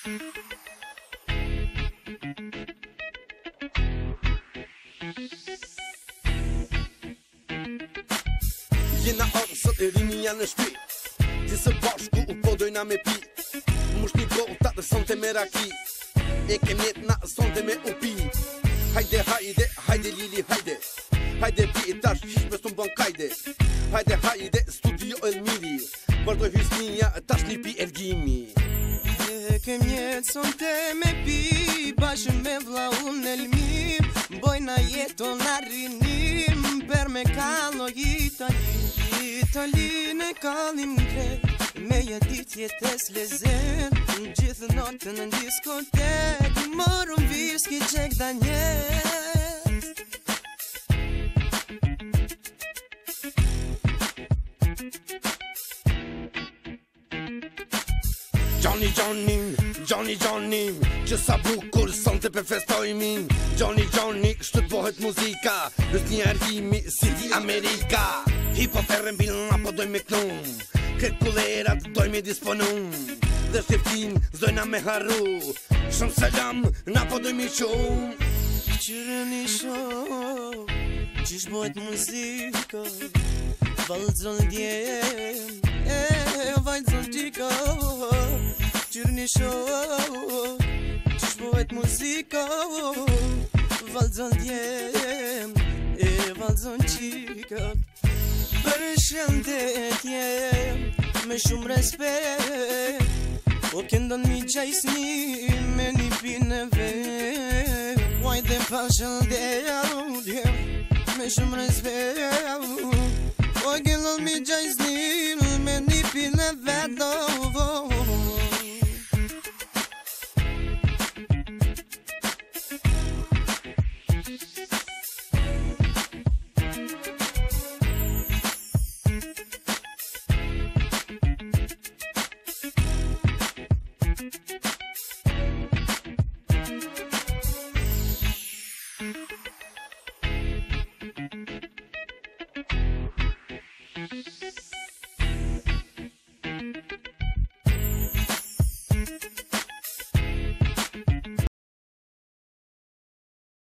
Jena orë sot e rini janë në shpi, ti së bashku u po dojna me pi. Mush një gota dhe sonte me raki, e kem jet na sonte me upi. Hajde, hajde, hajde Lili, hajde. Hajde pi tash, hish me s'ton bon kajde. Hajde, hajde, studio Elmiri, vërdoj hysnia tash një pi Elgimi. E kem jet sonte me pi, bashkë me vllaun Elmir. Bojna jeton arrinim, per me kallo Italinë e kallim drejt, me jetit jetes lezet. Gjithë notën në diskotek, morëm viski Jack Daniels. Johnny, Johnny, Johnny, Johnny, që sa bukur sonte për festojmin. Johnny, Johnny, shtë bëhet muzika, nës një arhimi si di Amerika. Hip-hop e rëmbil nga po doj me knum, këtë kulerat doj me disponum. Dhe shtiftin zdojna me harru, shumë selam nga po doj me qum. Qërëni show, qish bëhet muzika, valzon djem, valzon qiko. Qërëni show, qish bëhet muzika, valzon djem, valzon qiko. Për shëndetje, me shumë respekt, o këndon mi gjajsni me një pinë vet. Wajde pa shëndetje, me shumë respekt, o këndon mi gjajsni me një pinë vet.